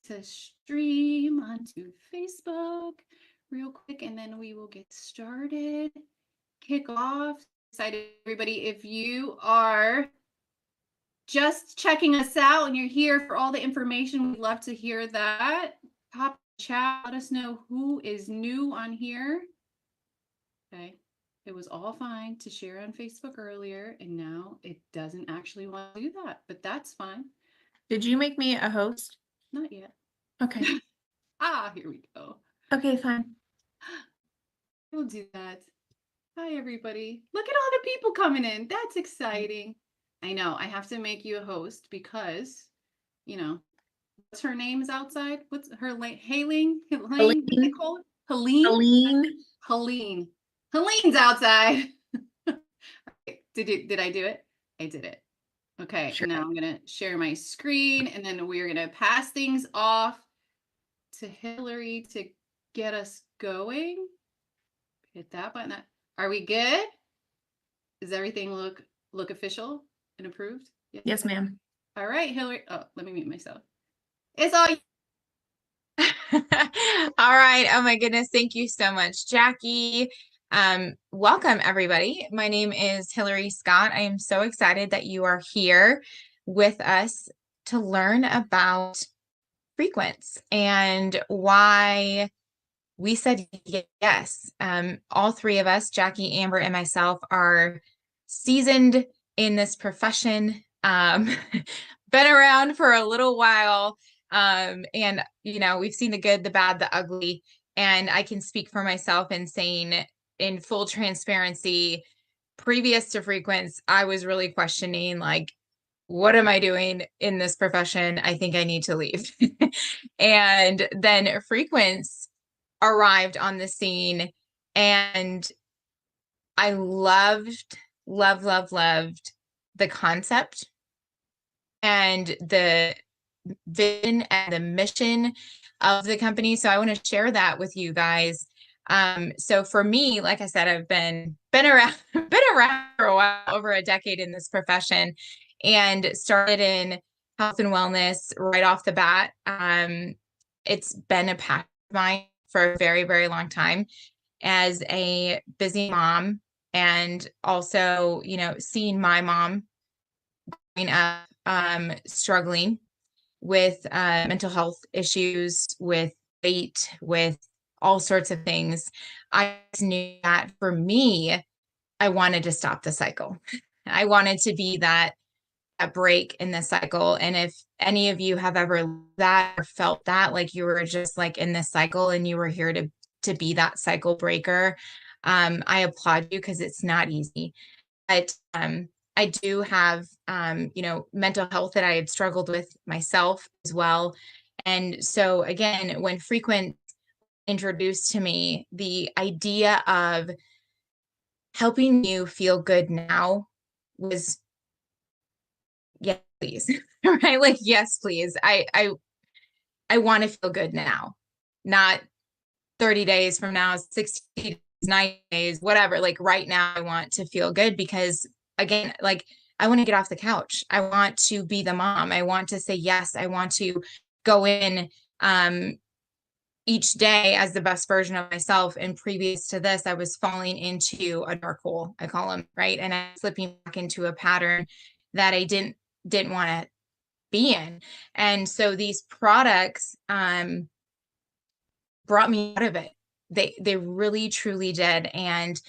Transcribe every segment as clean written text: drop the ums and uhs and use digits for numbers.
to stream onto Facebook real quick, and then we will get started. Kick off. Excited, everybody. If you are just checking us out and you're here for all the information, we'd love to hear that. Pop chat, let us know who is new on here. Okay. It was all fine to share on Facebook earlier, and now it doesn't actually want to do that, but that's fine. Did you make me a host? Not yet. Okay. Here we go. Okay, fine. We'll do that. Hi, everybody. Look at all the people coming in. That's exciting. I know. I have to make you a host because, what's her name is outside? What's her name? Helene? Helene? What do they call it? Helene? Helene. Helene's outside. Did I do it? I did it. Okay. Sure. Now I'm going to share my screen, and then we're going to pass things off to Hillary to get us going. Hit that button. Are we good? Does everything look official and approved? Yes, ma'am. All right, Hillary. Oh, let me mute myself. It's all All right. Oh my goodness. Thank you so much, Jackie. Welcome everybody. My name is Hillary Scott. I am so excited that you are here with us to learn about frequency and why we said yes. All three of us, Jackie, Amber, and myself, are seasoned in this profession, been around for a little while. And, we've seen the good, the bad, the ugly. And I can speak for myself in saying, in full transparency, previous to frequency, I was really questioning, like, what am I doing in this profession? I think I need to leave. And then frequency arrived on the scene, and I loved the concept and the vision and the mission of the company. So I want to share that with you guys. So for me, like I said, I've been around for a while, over a decade in this profession, and started in health and wellness right off the bat. It's been a passion of mine for a very, very long time as a busy mom, and also, seeing my mom growing up, struggling with mental health issues, with weight, with all sorts of things. I knew that for me, I wanted to stop the cycle. I wanted to be that break in the cycle. And if any of you have ever that or felt that, like you were just like in this cycle and you were here to be that cycle breaker, I applaud you, because it's not easy. But I do have, mental health that I had struggled with myself as well. And so again, when frequency introduced to me, the idea of helping you feel good now was, yes, please. Right? Like, yes, please. I want to feel good now, not 30 days from now, 60 days, 90 days, whatever. Like right now, I want to feel good, because again, like, I want to get off the couch. I want to be the mom. I want to say yes. I want to go in each day as the best version of myself. And previous to this, I was falling into a dark hole, I call them, right? And I'm slipping back into a pattern that I didn't want to be in. And so these products brought me out of it. They really truly did. And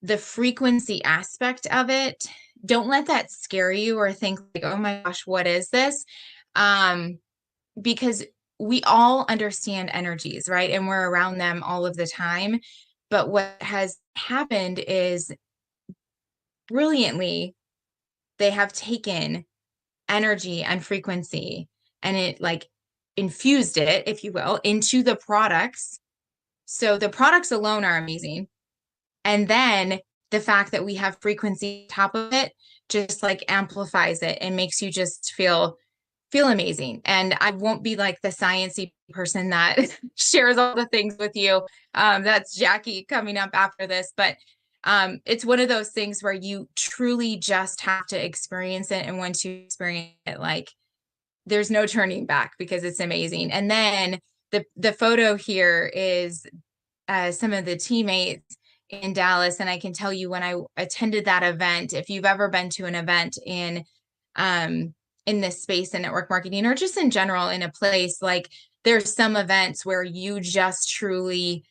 the frequency aspect of it, don't let that scare you or think like, oh my gosh, what is this? Because we all understand energies, right? And we're around them all of the time. But what has happened is, brilliantly, they have taken energy and frequency and it like infused it, if you will, into the products. So the products alone are amazing. And then the fact that we have frequency on top of it just like amplifies it and makes you just feel amazing. And I won't be like the sciencey person that shares all the things with you. That's Jackie coming up after this. But it's one of those things where you truly just have to experience it. And once you experience it, like, there's no turning back because it's amazing. And then the photo here is some of the teammates in Dallas. And I can tell you, when I attended that event, if you've ever been to an event in this space in network marketing, or just in general in a place, like there's some events where you just truly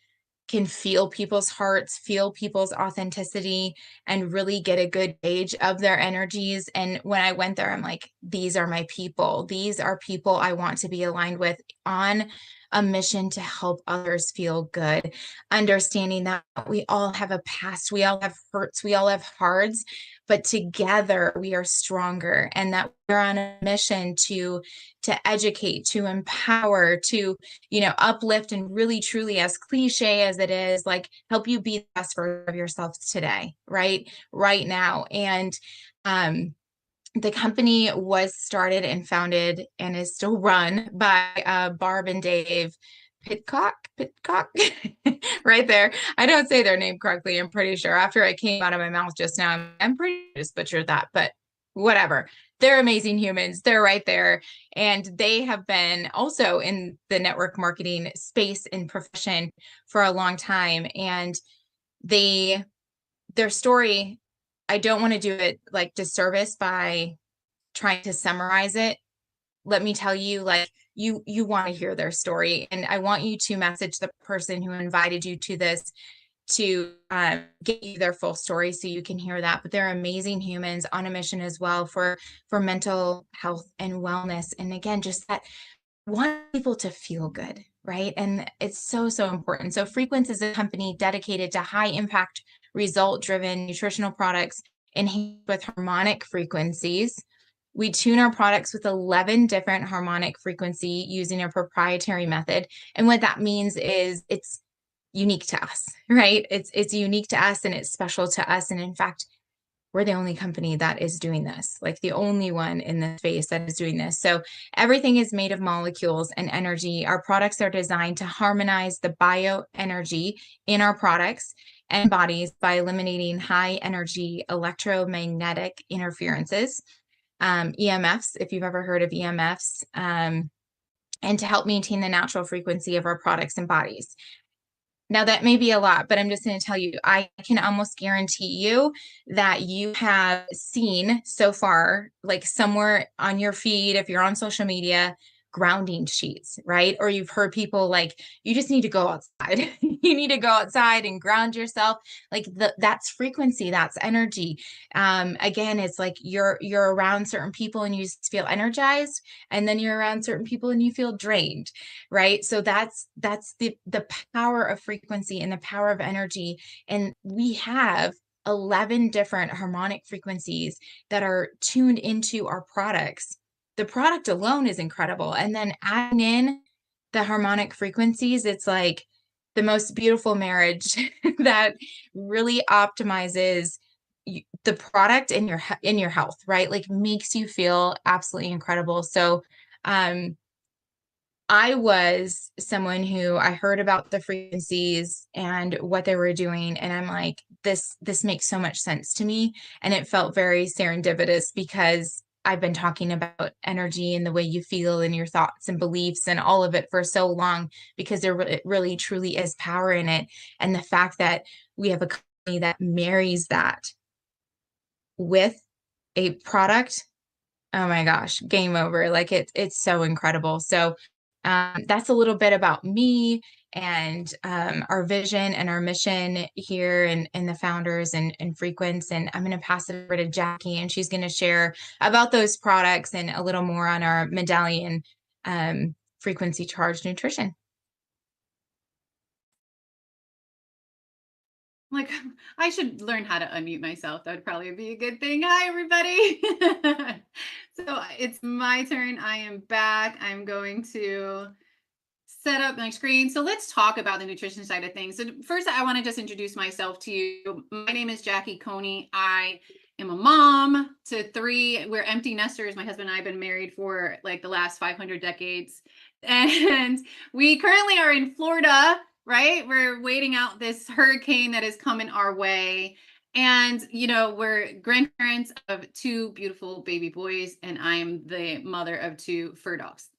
can feel people's hearts, feel people's authenticity, and really get a good gauge of their energies. And when I went there, I'm like, these are my people. These are people I want to be aligned with on a mission to help others feel good, understanding that we all have a past, we all have hurts, we all have hards, but together we are stronger, and that we're on a mission to educate, to empower, to uplift, and really truly, as cliche as it is, like help you be the best version of yourself today, right now. And the company was started and founded and is still run by Barb and Dave Pitcock, right there. I don't say their name correctly, I'm pretty sure. After it came out of my mouth just now, I'm pretty sure I just butchered that, but whatever. They're amazing humans. They're right there. And they have been also in the network marketing space and profession for a long time. And their story, I don't want to do it like disservice by trying to summarize it. Let me tell you, like, you want to hear their story. And I want you to message the person who invited you to this to get you their full story so you can hear that. But they're amazing humans on a mission as well for mental health and wellness. And again, just that want people to feel good, right? And it's so, so important. So Frequence is a company dedicated to high impact, result driven nutritional products enhanced with harmonic frequencies. We tune our products with 11 different harmonic frequency using a proprietary method. And what that means is it's unique to us, right? It's unique to us and it's special to us. And in fact, we're the only company that is doing this, like the only one in the space that is doing this. So everything is made of molecules and energy. Our products are designed to harmonize the bioenergy in our products and bodies by eliminating high energy electromagnetic interferences, EMFs, if you've ever heard of EMFs, and to help maintain the natural frequency of our products and bodies. Now, that may be a lot, but I'm just going to tell you, I can almost guarantee you that you have seen so far, like somewhere on your feed, if you're on social media, grounding sheets, right? Or you've heard people like, you just need to go outside. You need to go outside and ground yourself. Like that's frequency, that's energy. Again, it's like you're around certain people and you just feel energized, and then you're around certain people and you feel drained, right? So that's the power of frequency and the power of energy. And we have 11 different harmonic frequencies that are tuned into our products. The product alone is incredible. And then adding in the harmonic frequencies, it's like the most beautiful marriage that really optimizes the product in your health, right? Like makes you feel absolutely incredible. So, I was someone who I heard about the frequencies and what they were doing, and I'm like, this makes so much sense to me. And it felt very serendipitous because I've been talking about energy and the way you feel and your thoughts and beliefs and all of it for so long, because there really truly is power in it. And the fact that we have a company that marries that with a product, oh my gosh, game over. Like it's so incredible. So that's a little bit about me and our vision and our mission here and the founders and Frequence. And I'm going to pass it over to Jackie, and she's going to share about those products and a little more on our medallion frequency charged nutrition. Like, I should learn how to unmute myself. That would probably be a good thing. Hi, everybody. So it's my turn. I am back. I'm going to set up my screen. So let's talk about the nutrition side of things. So first, I want to just introduce myself to you. My name is Jackie Coney. I am a mom to 3. We're empty nesters. My husband and I have been married for like the last 500 decades. And we currently are in Florida, right? We're waiting out this hurricane that is coming our way. And, we're grandparents of two beautiful baby boys, and I am the mother of two fur dogs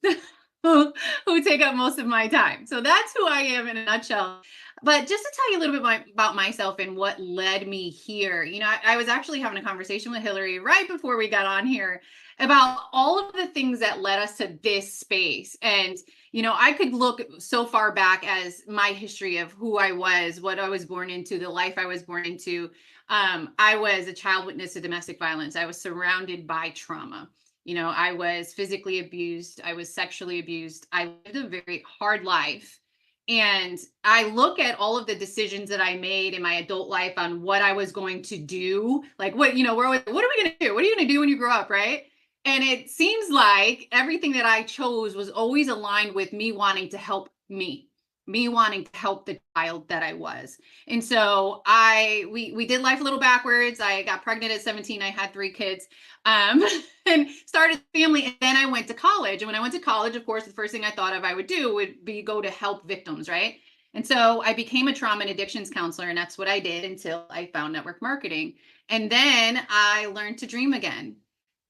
who take up most of my time. So that's who I am in a nutshell. But just to tell you a little bit about myself and what led me here, I was actually having a conversation with Hillary right before we got on here about all of the things that led us to this space. And, I could look so far back as my history of who I was, what I was born into, the life I was born into. I was a child witness to domestic violence. I was surrounded by trauma. I was physically abused. I was sexually abused. I lived a very hard life. And I look at all of the decisions that I made in my adult life on what I was going to do. Like, what are we going to do? What are you going to do when you grow up? Right. And it seems like everything that I chose was always aligned with me wanting to help me wanting to help the child that I was. And so we did life a little backwards. I got pregnant at 17. I had 3 kids. And started a family. And then I went to college. And when I went to college, of course, the first thing I thought of I would do would be go to help victims, right? And so I became a trauma and addictions counselor. And that's what I did until I found network marketing. And then I learned to dream again.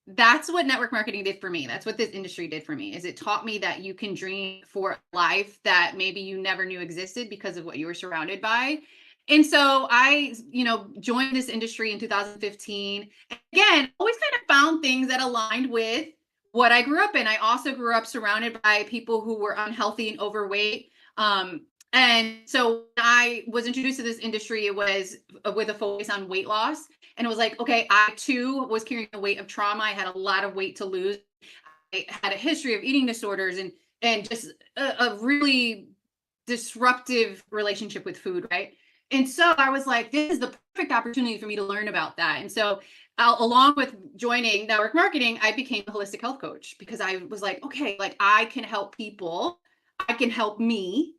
That's what network marketing did for me. That's what this industry did for me, is it taught me that you can dream for a life that maybe you never knew existed because of what you were surrounded by. And so I, joined this industry in 2015. Again, always kind of found things that aligned with what I grew up in. I also grew up surrounded by people who were unhealthy and overweight. And so when I was introduced to this industry, it was with a focus on weight loss. And it was like, okay, I too was carrying the weight of trauma. I had a lot of weight to lose. I had a history of eating disorders and just a really disruptive relationship with food, right? And so I was like, this is the perfect opportunity for me to learn about that. And so along with joining network marketing, I became a holistic health coach because I was like, okay, like I can help people. I can help me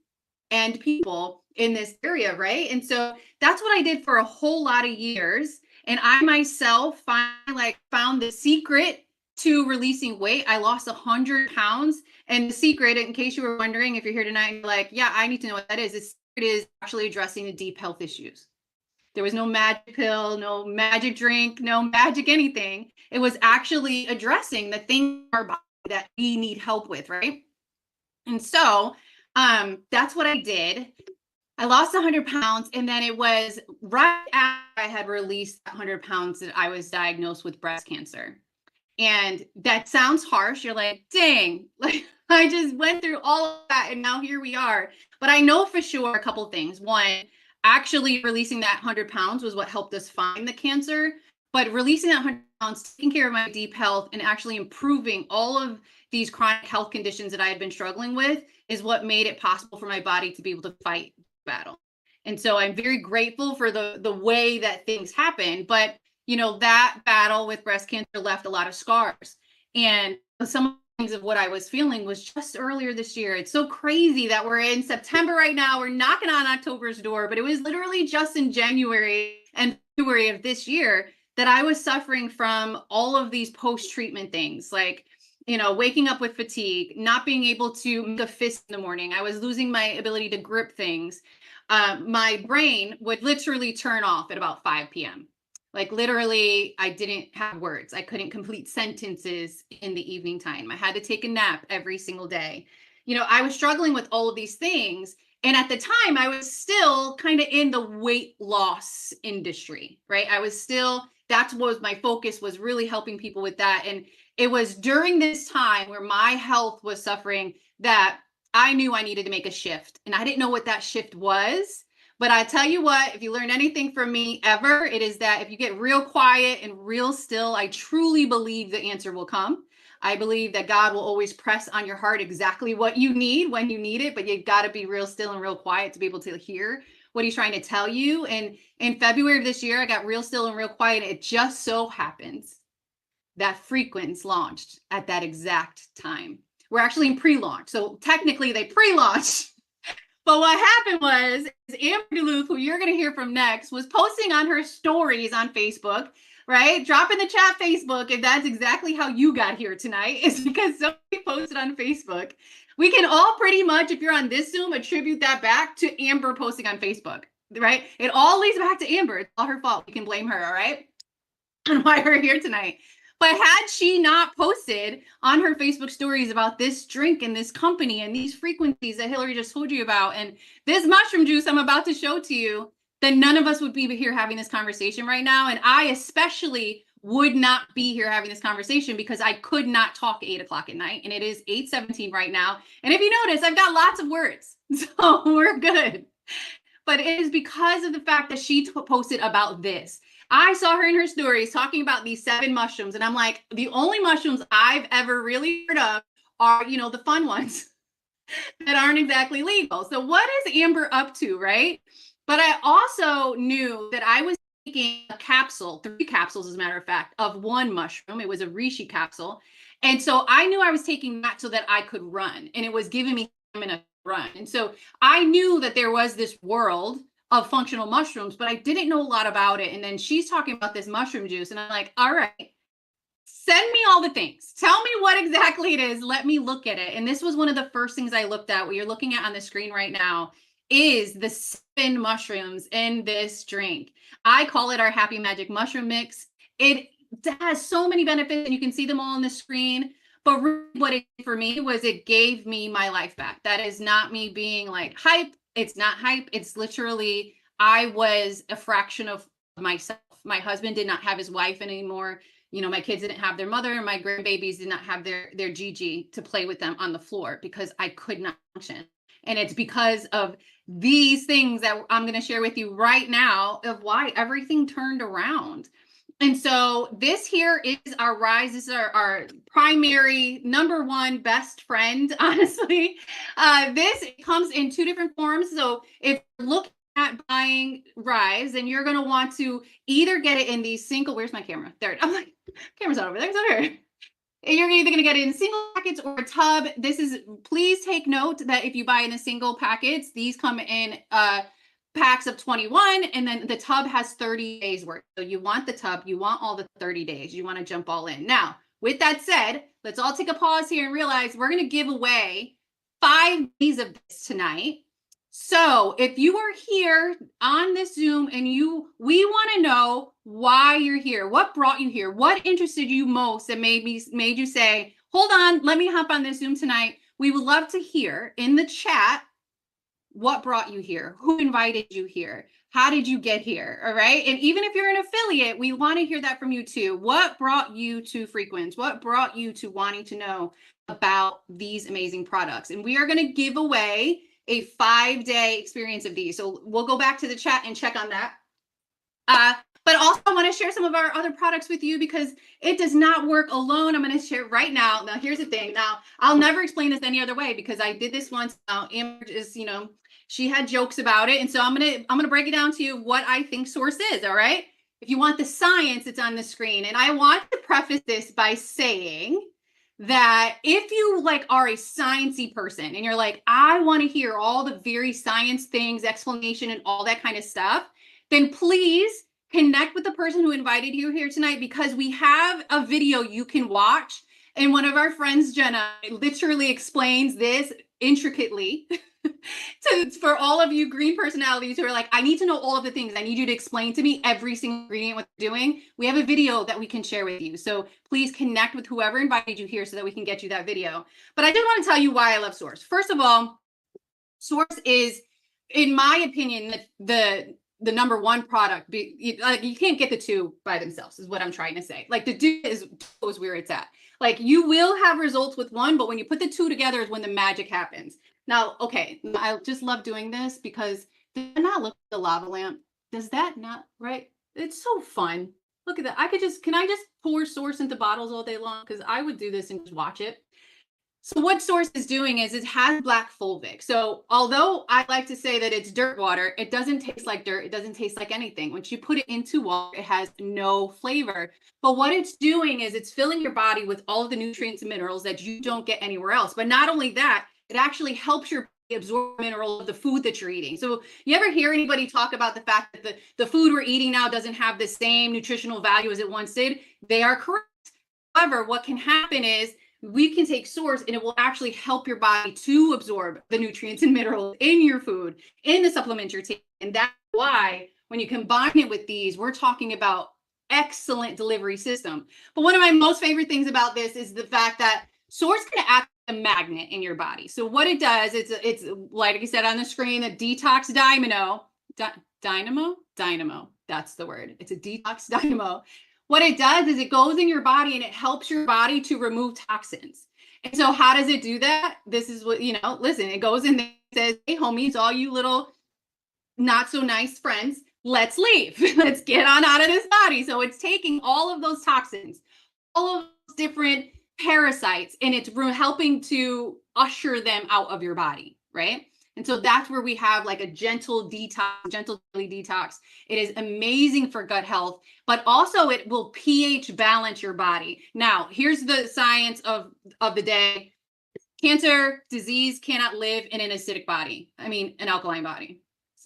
and people in this area, right? And so that's what I did for a whole lot of years. And I myself found the secret to releasing weight. I lost 100 pounds. And the secret, in case you were wondering, if you're here tonight and you're like, yeah, I need to know what that is. The secret is actually addressing the deep health issues. There was no magic pill, no magic drink, no magic anything. It was actually addressing the things in our body that we need help with, right? And so that's what I did. I lost 100 pounds. And then it was right after I had released 100 pounds that I was diagnosed with breast cancer. And that sounds harsh. You're like, dang, like I just went through all of that and now here we are. But I know for sure a couple things. One, actually releasing that 100 pounds was what helped us find the cancer. But releasing that 100 pounds, taking care of my deep health, and actually improving all of these chronic health conditions that I had been struggling with is what made it possible for my body to be able to fight the battle. And so I'm very grateful for the way that things happen. But that battle with breast cancer left a lot of scars. And some things of what I was feeling was just earlier this year. It's so crazy that we're in September right now. We're knocking on October's door, but it was literally just in January and February of this year that I was suffering from all of these post-treatment things, like, waking up with fatigue, not being able to make a fist in the morning. I was losing my ability to grip things. My brain would literally turn off at about 5 p.m. Like literally, I didn't have words. I couldn't complete sentences in the evening time. I had to take a nap every single day. I was struggling with all of these things. And at the time, I was still kind of in the weight loss industry, right? That's what was my focus, was really helping people with that. And it was during this time where my health was suffering that I knew I needed to make a shift. And I didn't know what that shift was. But I tell you what, if you learn anything from me ever, it is that if you get real quiet and real still, I truly believe the answer will come. I believe that God will always press on your heart exactly what you need when you need it, but you've got to be real still and real quiet to be able to hear what he's trying to tell you. And in February of this year, I got real still and real quiet. It just so happens that Frequence launched at that exact time. We're actually in pre-launch. So technically they pre-launched. But what happened was Amber Duluth, who you're going to hear from next, was posting on her stories on Facebook, right? Drop in the chat Facebook if that's exactly how you got here tonight, is because somebody posted on Facebook. We can all pretty much, if you're on this Zoom, attribute that back to Amber posting on Facebook. right? It all leads back to Amber. It's all her fault. We can blame her, all right? And why we're here tonight. But had she not posted on her Facebook stories about this drink and this company and these frequencies that Hillary just told you about and this mushroom juice I'm about to show to you, then none of us would be here having this conversation right now. And I especially would not be here having this conversation because I could not talk 8 o'clock at night. And it is 8:17 right now. And if you notice, I've got lots of words. So we're good. But it is because of the fact that she posted about this. I saw her in her stories talking about these 7 mushrooms. And I'm like, the only mushrooms I've ever really heard of are, the fun ones that aren't exactly legal. So what is Amber up to, right? But I also knew that I was taking a capsule, 3 capsules, as a matter of fact, of one mushroom. It was a reishi capsule. And so I knew I was taking that so that I could run. And it was giving me stamina to run. And so I knew that there was this world of functional mushrooms, but I didn't know a lot about it. And then she's talking about this mushroom juice. And I'm like, all right, send me all the things. Tell me what exactly it is. Let me look at it. And this was one of the first things I looked at. What you're looking at on the screen right now is the 7 mushrooms in this drink. I call it our Happy Magic Mushroom Mix. It has so many benefits, and you can see them all on the screen. But really what it did for me was it gave me my life back. That is not me being like hype. It's not hype. It's literally, I was a fraction of myself. My husband did not have his wife anymore. My kids didn't have their mother, and my grandbabies did not have their Gigi to play with them on the floor because I could not function. And it's because of these things that I'm going to share with you right now of why everything turned around. And so this here is our Rise. This is our primary #1 best friend, honestly. This comes in 2 different forms. So if you're looking at buying Rise, then you're going to want to either get it in these single, where's my camera? There. I'm like, camera's not over there. It's over here. You're either going to get it in single packets or a tub. Please take note that if you buy in the single packets, these come in packs of 21, and then the tub has 30 days worth. So you want the tub, you want all the 30 days, you want to jump all in. Now, with that said, let's all take a pause here and realize we're going to give away 5 days of this tonight. So if you are here on this Zoom and we want to know why you're here, what brought you here, what interested you most that made you say, hold on, let me hop on this Zoom tonight. We would love to hear in the chat what brought you here, who invited you here, how did you get here, all right? And even if you're an affiliate, we want to hear that from you too. What brought you to Frequence? What brought you to wanting to know about these amazing products? And we are going to give away a 5-day experience of these. So we'll go back to the chat and check on that. But also I want to share some of our other products with you because it does not work alone. I'm going to share right now. Now, here's the thing. Now, I'll never explain this any other way because I did this once. Amber is, she had jokes about it. And so I'm going to break it down to you what I think Source is. All right. If you want the science, it's on the screen. And I want to preface this by saying that if you are a sciencey person and you're like, I want to hear all the very science things, explanation and all that kind of stuff, then please connect with the person who invited you here tonight because we have a video you can watch. And one of our friends, Jenna, literally explains this intricately for all of you green personalities who are like, I need to know all of the things. I need you to explain to me every single ingredient, what they're doing. We have a video that we can share with you. So please connect with whoever invited you here so that we can get you that video. But I just want to tell you why I love Source. First of all, Source is, in my opinion, the #1 product. You can't get the 2 by themselves is what I'm trying to say. The 2 is where it's at. You will have results with 1, but when you put the 2 together is when the magic happens. Now, okay, I just love doing this because does that not look like the lava lamp? Does that not, right? It's so fun. Look at that. Can I just pour Source into bottles all day long? Because I would do this and just watch it. So what Source is doing is it has black fulvic. So although I like to say that it's dirt water, it doesn't taste like dirt. It doesn't taste like anything. Once you put it into water, it has no flavor. But what it's doing is it's filling your body with all of the nutrients and minerals that you don't get anywhere else. But not only that, it actually helps your body absorb minerals of the food that you're eating. So you ever hear anybody talk about the fact that the food we're eating now doesn't have the same nutritional value as it once did? They are correct. However, what can happen is we can take Source and it will actually help your body to absorb the nutrients and minerals in your food, in the supplements you're taking. And that's why when you combine it with these, we're talking about excellent delivery system. But one of my most favorite things about this is the fact that Source can act as a magnet in your body. So what it does, it's like I said on the screen, a detox dynamo. That's the word. It's a detox dynamo. What it does is it goes in your body and it helps your body to remove toxins. And so how does it do that? This is what, listen, it goes in there, says, hey, homies, all you little not so nice friends, let's leave. Let's get on out of this body. So it's taking all of those toxins, all of those different parasites, and it's helping to usher them out of your body, right? And so that's where we have like a gentle detox, gentle daily detox. It is amazing for gut health, but also it will pH balance your body. Now, here's the science of the day. Cancer, disease cannot live in an acidic body. I mean, an alkaline body.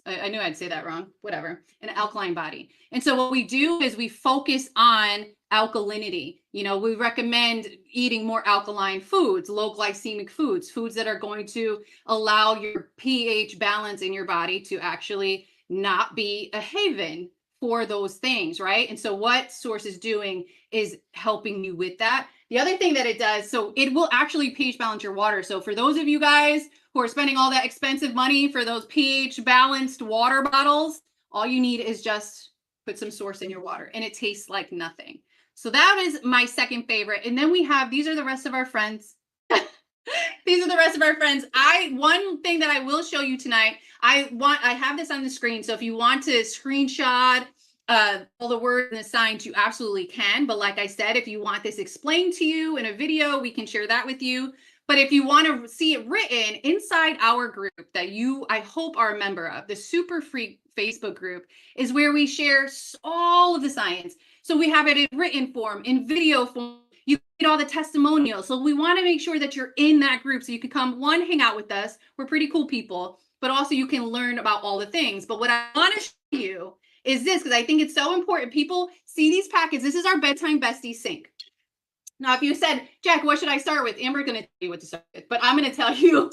I knew I'd say that wrong, whatever, an alkaline body. And so what we do is we focus on alkalinity. We recommend eating more alkaline foods, low glycemic foods, foods that are going to allow your pH balance in your body to actually not be a haven for those things, right? And so what Source is doing is helping you with that. The other thing that it does, so it will actually pH balance your water. So for those of you guys who are spending all that expensive money for those pH balanced water bottles, all you need is just put some Source in your water and it tastes like nothing. So that is my second favorite. And then we have, these are the rest of our friends. These are the rest of our friends. One thing that I will show you tonight, I have this on the screen. So if you want to screenshot all the words and the signs, you absolutely can. But like I said, if you want this explained to you in a video, we can share that with you. But if you want to see it written inside our group that I hope are a member of, the Super Freak Facebook group, is where we share all of the science. So we have it in written form, in video form. You get all the testimonials. So we want to make sure that you're in that group so you can come, one, hang out with us. We're pretty cool people, but also you can learn about all the things. But what I want to show you is this, because I think it's so important. People see these packets. This is our bedtime bestie sink. Now, if you said, Jack, what should I start with? Amber's going to tell you what to start with, but I'm going to tell you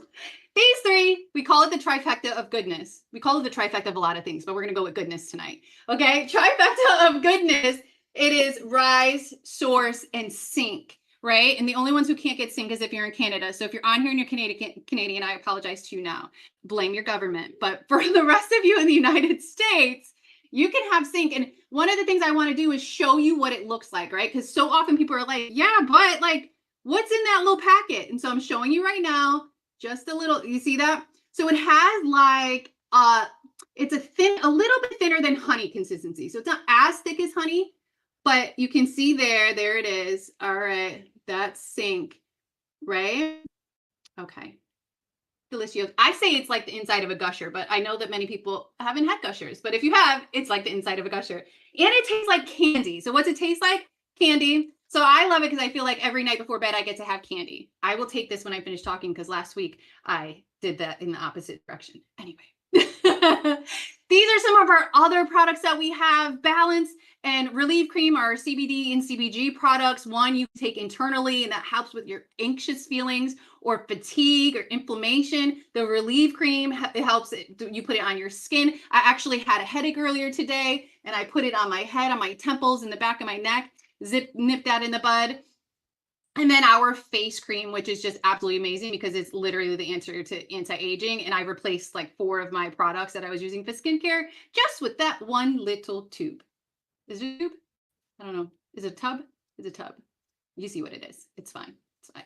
these three. We call it the trifecta of goodness. We call it the trifecta of a lot of things, but we're going to go with goodness tonight. Okay. Trifecta of goodness. It is Rise, Source, and Sink, right? And the only ones who can't get Sink is if you're in Canada. So if you're on here and you're Canadian, I apologize to you now. Blame your government. But for the rest of you in the United States, you can have Sink. And one of the things I want to do is show you what it looks like, right? Because so often people are like, yeah, but like, what's in that little packet? And so I'm showing you right now, just a little, you see that? So it has like, it's a little bit thinner than honey consistency. So it's not as thick as honey, but you can see there it is. All right, that's Sink, right? Okay. Delicious. I say it's like the inside of a gusher, but I know that many people haven't had gushers. But if you have, it's like the inside of a gusher. And it tastes like candy. So what's it taste like? Candy. So I love it because I feel like every night before bed, I get to have candy. I will take this when I finish talking because last week I did that in the opposite direction. Anyway. These are some of our other products that we have. Balance and Relieve Cream are CBD and CBG products. One you take internally, and that helps with your anxious feelings or fatigue or inflammation. The Relieve Cream, it helps, you put it on your skin. I actually had a headache earlier today, and I put it on my head, on my temples, in the back of my neck, nip that in the bud. And then our face cream, which is just absolutely amazing because it's literally the answer to anti-aging. And I replaced like 4 of my products that I was using for skincare just with that one little tube. Is it a tube? I don't know. Is it a tub? It's a tub. You see what it is. It's fine. It's fine.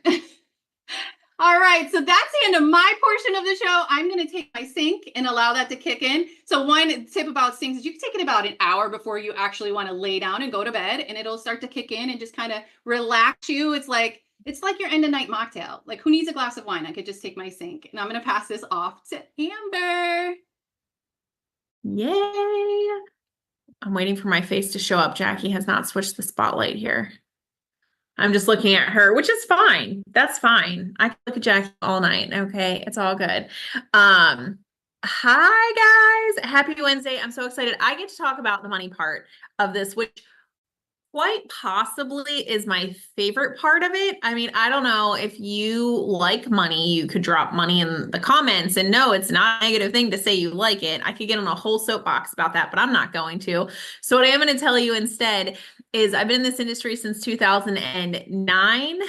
All right, so that's the end of my portion of the show. I'm going to take my Sink and allow that to kick in. So one tip about sinks is you can take it about an hour before you actually want to lay down and go to bed, and it'll start to kick in and just kind of relax you. It's like your end of night mocktail. Like, who needs a glass of wine? I could just take my Sink. And I'm going to pass this off to Amber. Yay. I'm waiting for my face to show up. Jackie has not switched the spotlight here. I'm just looking at her, which is fine. That's fine. I can look at Jackie all night. Okay. It's all good. Hi guys. Happy Wednesday. I'm so excited. I get to talk about the money part of this, which quite possibly is my favorite part of it. I mean, I don't know if you like money, you could drop money in the comments. And no, it's not a negative thing to say you like it. I could get on a whole soapbox about that, but I'm not going to. So what I am going to tell you instead is I've been in this industry since 2009.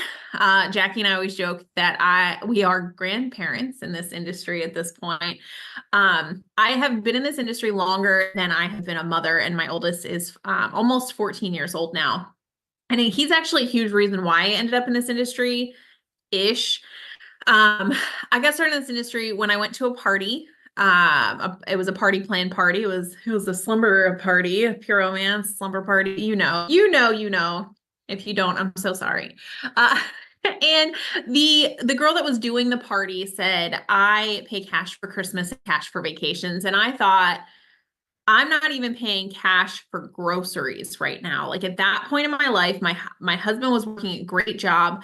Jackie and I always joke that we are grandparents in this industry at this point. I have been in this industry longer than I have been a mother, and my oldest is almost 14 years old now. And he's actually a huge reason why I ended up in this industry-ish. I got started in this industry when I went to a party. It was a party planned party. It was a slumber party, a pure romance slumber party. You know. If you don't, I'm so sorry. And the girl that was doing the party said, I pay cash for Christmas and cash for vacations. And I thought, I'm not even paying cash for groceries right now. Like at that point in my life, my husband was working a great job.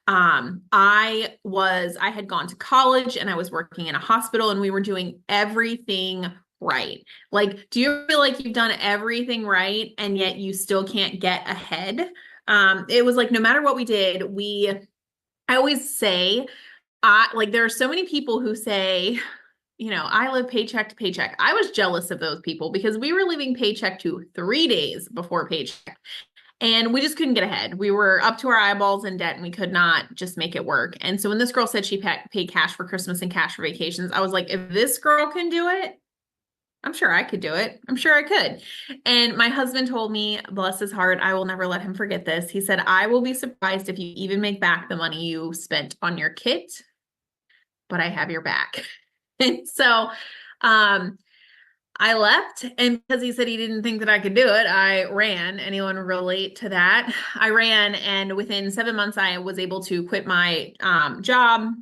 I had gone to college and I was working in a hospital, and we were doing everything right. Like, do you feel like you've done everything right and yet you still can't get ahead? It was like, no matter what we did, I always say, there are so many people who say, I live paycheck to paycheck. I was jealous of those people because we were living paycheck to 3 days before paycheck, and we just couldn't get ahead. We were up to our eyeballs in debt and we could not just make it work. And so when this girl said she paid cash for Christmas and cash for vacations, I was like, if this girl can do it, I'm sure I could do it. I'm sure I could. And my husband told me, bless his heart, I will never let him forget this. He said, I will be surprised if you even make back the money you spent on your kit, but I have your back. And so I left, and because he said he didn't think that I could do it, I ran. Anyone relate to that? I ran, and within 7 months, I was able to quit my job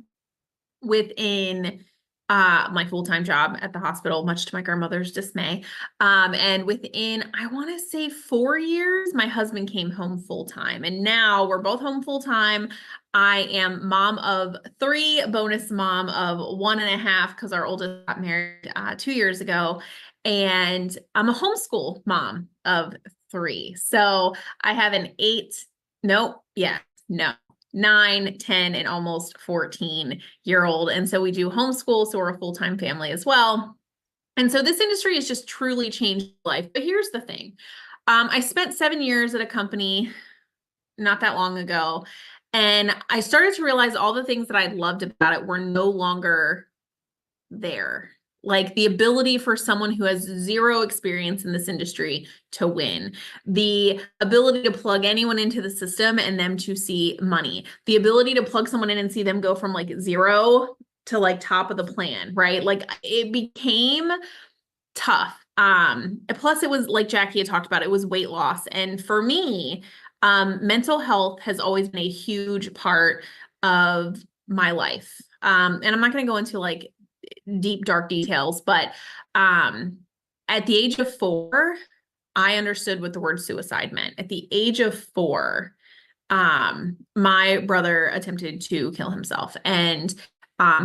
within my full-time job at the hospital, much to my grandmother's dismay. And within, I want to say 4 years, my husband came home full-time, and now we're both home full-time. I am mom of 3, bonus mom of 1.5, because our oldest got married 2 years ago. And I'm a homeschool mom of 3. So I have an 9, 10, and almost 14-year-old. And so we do homeschool. So we're a full-time family as well. And so this industry has just truly changed life. But here's the thing. I spent 7 years at a company not that long ago, and I started to realize all the things that I loved about it were no longer there. Like the ability for someone who has 0 experience in this industry to win, the ability to plug anyone into the system and them to see money, the ability to plug someone in and see them go from like 0 to like top of the plan, right? Like it became tough. Plus it was like Jackie had talked about, it was weight loss. And for me, mental health has always been a huge part of my life. And I'm not going to go into like deep, dark details, but at the age of 4, I understood what the word suicide meant. At the age of 4, my brother attempted to kill himself, and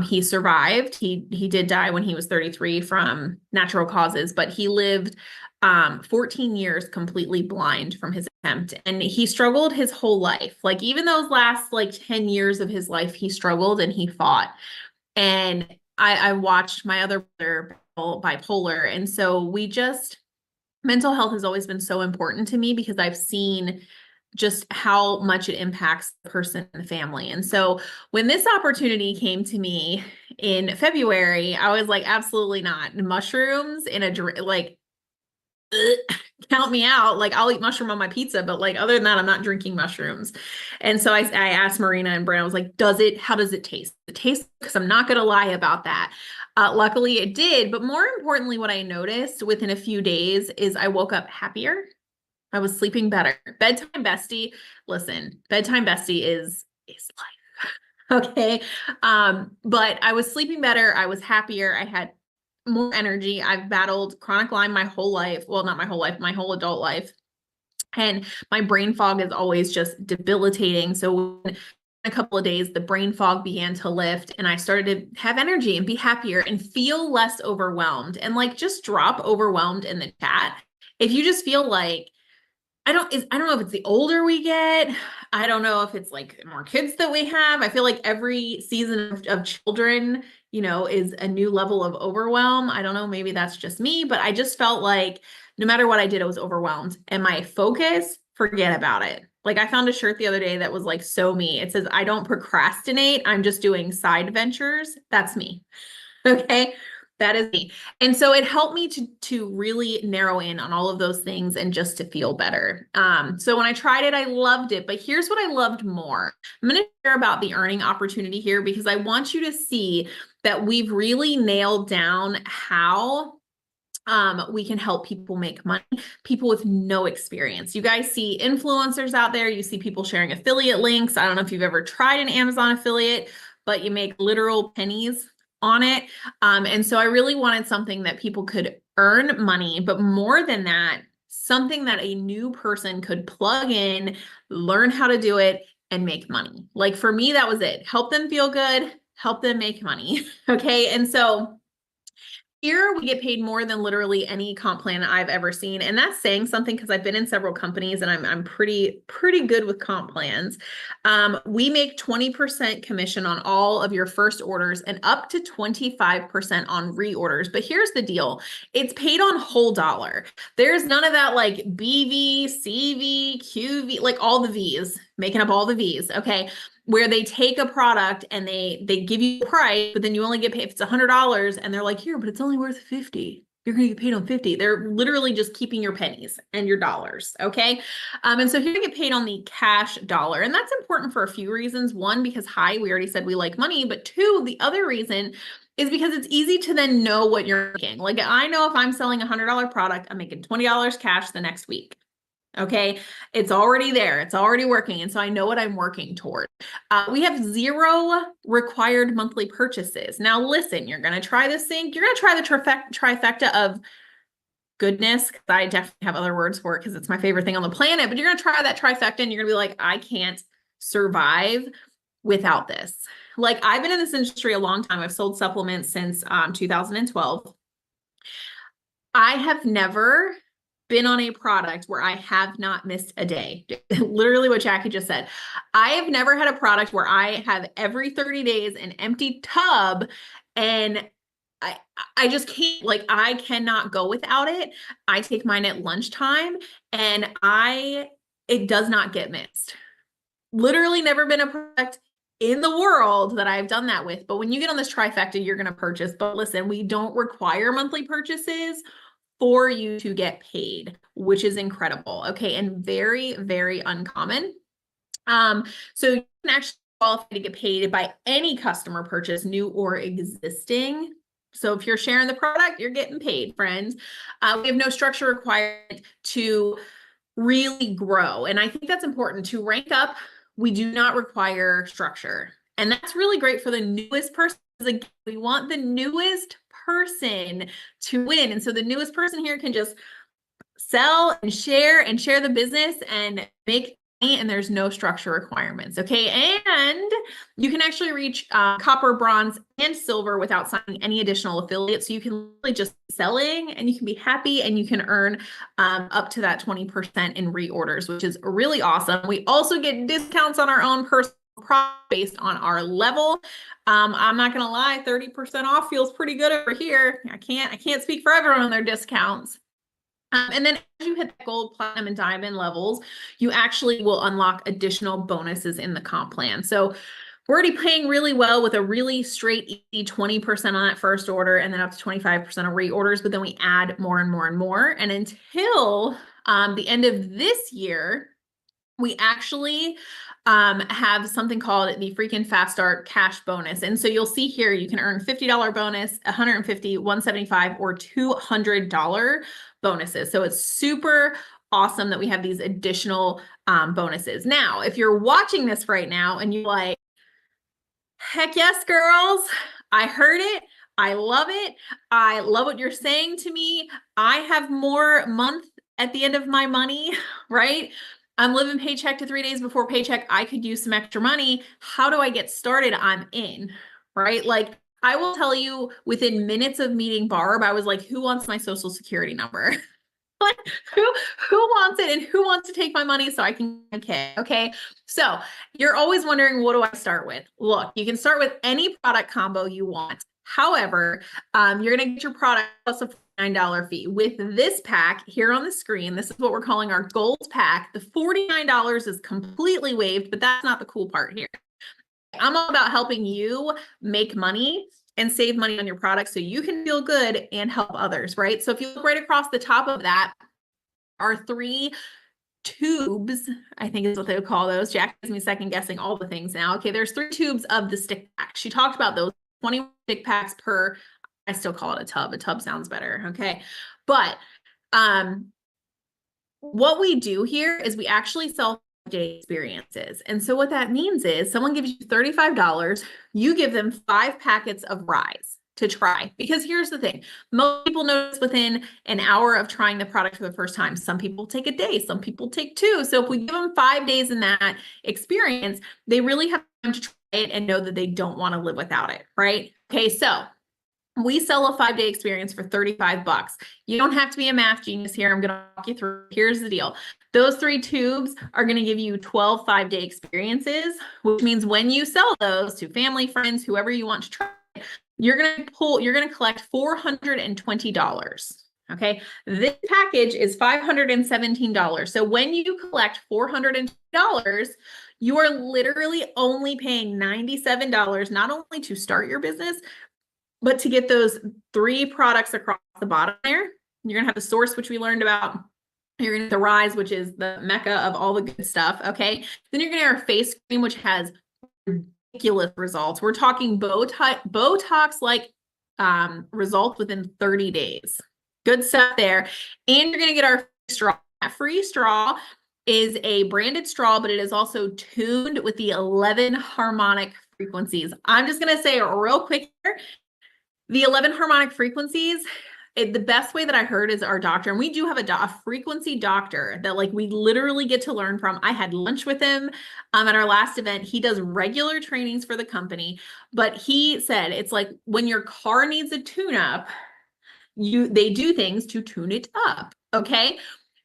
he survived. He did die when he was 33 from natural causes, but he lived 14 years completely blind from his attempt. And he struggled his whole life. Like even those last like 10 years of his life, he struggled and he fought. And I watched my other brother bipolar. And so mental health has always been so important to me because I've seen just how much it impacts the person and the family. And so when this opportunity came to me in February, I was like, absolutely not. Mushrooms in a drink, like, count me out. Like I'll eat mushroom on my pizza, but like other than that, I'm not drinking mushrooms. And so I asked Marina and Brent, I was like, how does it taste? It tastes, because I'm not going to lie about that. Luckily it did. But more importantly, what I noticed within a few days is I woke up happier. I was sleeping better. Bedtime bestie. Listen, bedtime bestie is life. Okay. But I was sleeping better. I was happier. I had more energy. I've battled chronic Lyme my whole life. Well, not my whole life, my whole adult life. And my brain fog is always just debilitating. So in a couple of days, the brain fog began to lift and I started to have energy and be happier and feel less overwhelmed. And like just drop overwhelmed in the chat if you just feel like I don't know if it's the older we get. I don't know if it's like more kids that we have. I feel like every season of children, is a new level of overwhelm. I don't know, maybe that's just me, but I just felt like no matter what I did, I was overwhelmed. And my focus, forget about it. Like I found a shirt the other day that was like so me. It says, I don't procrastinate. I'm just doing side ventures. That's me. Okay. That is me. And so it helped me to really narrow in on all of those things and just to feel better. So when I tried it, I loved it. But here's what I loved more. I'm going to share about the earning opportunity here because I want you to see that we've really nailed down how we can help people make money, people with no experience. You guys see influencers out there, you see people sharing affiliate links. I don't know if you've ever tried an Amazon affiliate, but you make literal pennies on it. And so I really wanted something that people could earn money, but more than that, something that a new person could plug in, learn how to do it, and make money. Like for me, that was it. Help them feel good, help them make money. Okay. And so here we get paid more than literally any comp plan I've ever seen. And that's saying something because I've been in several companies and I'm pretty good with comp plans. We make 20% commission on all of your first orders and up to 25% on reorders. But here's the deal. It's paid on whole dollar. There's none of that like BV, CV, QV, like all the V's, making up all the V's. Okay. Where they take a product and they give you a price, but then you only get paid if it's $100 and they're like, here, but it's only worth 50. You're going to get paid on 50. They're literally just keeping your pennies and your dollars. Okay. And so here you get paid on the cash dollar. And that's important for a few reasons. One, because we already said we like money, but two, the other reason is because it's easy to then know what you're making. Like I know if I'm selling a $100 product, I'm making $20 cash the next week. Okay. It's already there. It's already working. And so I know what I'm working toward. We have 0 required monthly purchases. Now, listen, you're going to try this thing. You're going to try the trifecta of goodness. Cause I definitely have other words for it because it's my favorite thing on the planet, but you're going to try that trifecta and you're going to be like, I can't survive without this. Like I've been in this industry a long time. I've sold supplements since 2012. I have never been on a product where I have not missed a day. Literally what Jackie just said. I have never had a product where I have every 30 days an empty tub and I just can't, like, I cannot go without it. I take mine at lunchtime and it does not get missed. Literally never been a product in the world that I've done that with. But when you get on this trifecta, you're going to purchase. But listen, we don't require monthly purchases for you to get paid, which is incredible. Okay. And very, very uncommon. So you can actually qualify to get paid by any customer purchase, new or existing. So if you're sharing the product, you're getting paid, friends. We have no structure required to really grow. And I think that's important to rank up. We do not require structure. And that's really great for the newest person. Again, we want the newest person to win. And so the newest person here can just sell and share the business and make money, and there's no structure requirements. Okay. And you can actually reach copper, bronze, and silver without signing any additional affiliates. So you can really just selling and you can be happy and you can earn up to that 20% in reorders, which is really awesome. We also get discounts on our own personal product based on our level. I'm not going to lie, 30% off feels pretty good over here. I can't speak for everyone on their discounts. And then as you hit the gold, platinum, and diamond levels, you actually will unlock additional bonuses in the comp plan. So we're already paying really well with a really straight easy 20% on that first order and then up to 25% of reorders, but then we add more and more and more. And until the end of this year, we actually have something called the freaking Fast Start cash bonus. And so you'll see here, you can earn $50 bonus, $150, $175, or $200 bonuses. So it's super awesome that we have these additional bonuses. Now, if you're watching this right now and you're like, heck yes, girls, I heard it. I love it. I love what you're saying to me. I have more month at the end of my money, right? I'm living paycheck to 3 days before paycheck. I could use some extra money. How do I get started? I'm in, right? Like I will tell you within minutes of meeting Barb, I was like, who wants my social security number? Like, who wants it and who wants to take my money so I can okay? So you're always wondering, what do I start with? Look, you can start with any product combo you want. However, you're going to get your product plus a $49 fee. With this pack here on the screen, this is what we're calling our gold pack. The $49 is completely waived, but that's not the cool part here. I'm all about helping you make money and save money on your products so you can feel good and help others, right? So if you look right across the top of that are 3 tubes, I think is what they would call those. Jack has me second guessing all the things now. Okay, there's 3 tubes of the stick pack. She talked about those 20 stick packs per, I still call it a tub. A tub sounds better, okay? But what we do here is we actually sell day experiences. And so what that means is someone gives you $35, you give them 5 packets of Rise to try. Because here's the thing, most people notice within an hour of trying the product for the first time. Some people take a day, some people take 2. So if we give them 5 days in that experience, they really have time to try it and know that they don't want to live without it, right? Okay, so we sell a 5-day experience for $35. You don't have to be a math genius here. I'm going to walk you through. Here's the deal. Those 3 tubes are going to give you 12 5-day experiences, which means when you sell those to family, friends, whoever you want to try, you're going to collect $420. Okay. This package is $517. So when you collect $420, you are literally only paying $97, not only to start your business, but to get those 3 products across the bottom there. You're going to have the Source, which we learned about. You're going to get the Rise, which is the mecca of all the good stuff. Okay. Then you're going to get our face cream, which has ridiculous results. We're talking Botox-like results within 30 days. Good stuff there. And you're going to get our straw. That free straw is a branded straw, but it is also tuned with the 11 harmonic frequencies. I'm just going to say it real quick here. The 11 harmonic frequencies, the best way that I heard is our doctor, and we do have a frequency doctor that like we literally get to learn from. I had lunch with him at our last event. He does regular trainings for the company, but he said it's like when your car needs a tune-up, they do things to tune it up, okay?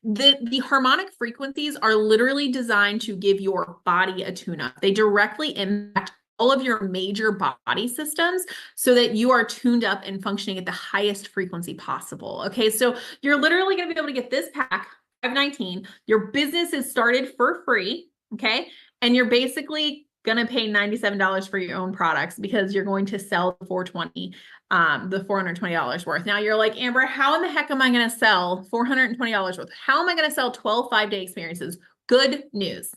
The harmonic frequencies are literally designed to give your body a tune-up. They directly impact all of your major body systems so that you are tuned up and functioning at the highest frequency possible. Okay, so you're literally going to be able to get this pack, $519. Your business is started for free, okay? And you're basically going to pay $97 for your own products because you're going to sell the $420 worth. Now you're like, Amber, how in the heck am I going to sell $420 worth? How am I going to sell 12 5-day experiences? Good news.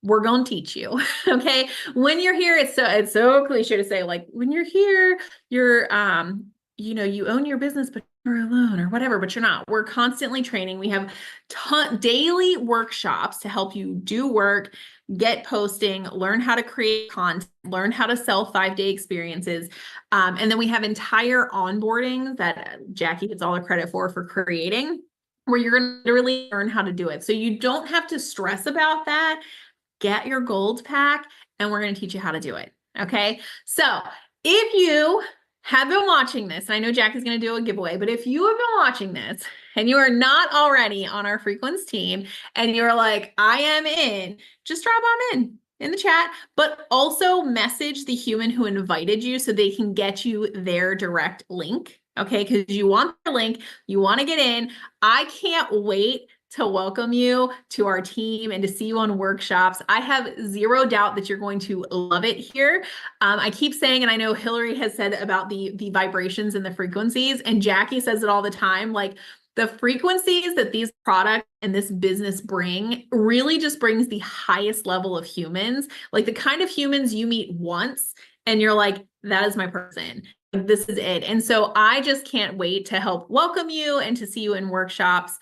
We're going to teach you. Okay. When you're here, it's so cliche to say, like, when you're here, you're, you own your business, but you're alone or whatever, but you're not. We're constantly training. We have daily workshops to help you do work, get posting, learn how to create content, learn how to sell 5-day experiences. And then we have entire onboarding that Jackie gets all the credit for creating, where you're going to literally learn how to do it. So you don't have to stress about that. Get your gold pack and we're going to teach you how to do it. Okay. So if you have been watching this, and I know Jack is going to do a giveaway, but if you have been watching this and you are not already on our Frequence team and you're like, I am in, just drop on in the chat, but also message the human who invited you so they can get you their direct link. Okay. Because you want their link, you want to get in. I can't wait to welcome you to our team and to see you on workshops. I have zero doubt that you're going to love it here. I keep saying, and I know Hillary has said about the vibrations and the frequencies, and Jackie says it all the time, like the frequencies that these products and this business bring really just brings the highest level of humans, like the kind of humans you meet once and you're like, that is my person. This is it. And so I just can't wait to help welcome you and to see you in workshops.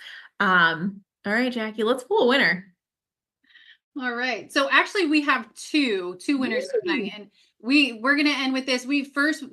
All right, Jackie, let's pull a winner. All right. So actually we have two winners tonight, and we're going to end with this.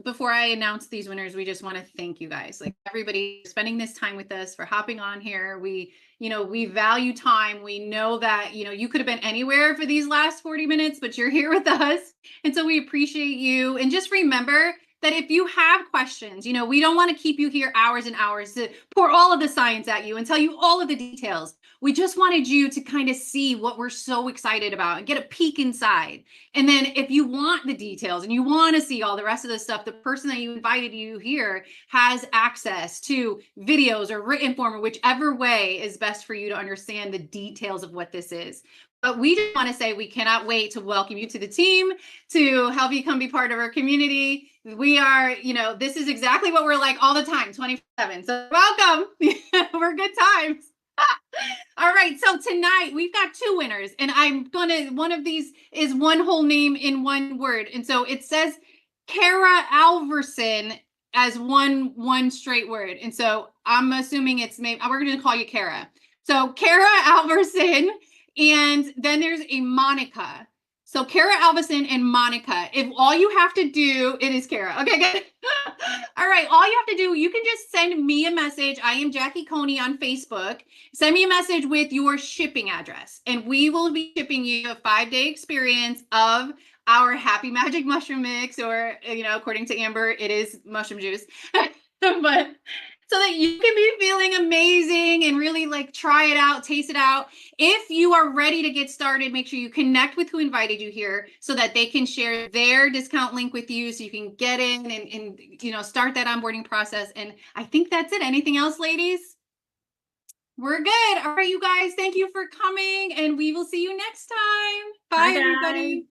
Before I announce these winners, we just want to thank you guys, like everybody spending this time with us, for hopping on here. We value time. We know that, you could have been anywhere for these last 40 minutes, but you're here with us. And so we appreciate you. And just remember that if you have questions, you know, we don't want to keep you here hours and hours to pour all of the science at you and tell you all of the details. We just wanted you to kind of see what we're so excited about and get a peek inside. And then if you want the details and you want to see all the rest of the stuff, the person that you invited you here has access to videos or written form, or whichever way is best for you to understand the details of what this is. But we just want to say we cannot wait to welcome you to the team, to help you come be part of our community. We are, you know, this is exactly what we're like all the time, 24/7. So welcome. We're good times. All right, so tonight we've got two winners, and one of these is one whole name in one word. And so it says Kara Alverson as one straight word. And so I'm assuming it's maybe we're going to call you Kara. So Kara Alverson, and then there's a Monica. So Kara Alverson and Monica. If all you have to do, it is Kara. Okay, good. All right, all you have to do, you can just send me a message. I am Jackie Coney on Facebook. Send me a message with your shipping address, and we will be shipping you a 5-day experience of our Happy Magic Mushroom Mix, or, you know, according to Amber, it is mushroom juice. But so that you can be feeling amazing and really like try it out, taste it out. If you are ready to get started, make sure you connect with who invited you here so that they can share their discount link with you so you can get in and you know, start that onboarding process. And I think that's it. Anything else, ladies? We're good. All right, you guys, thank you for coming, and we will see you next time. Bye, Bye, everybody. guys.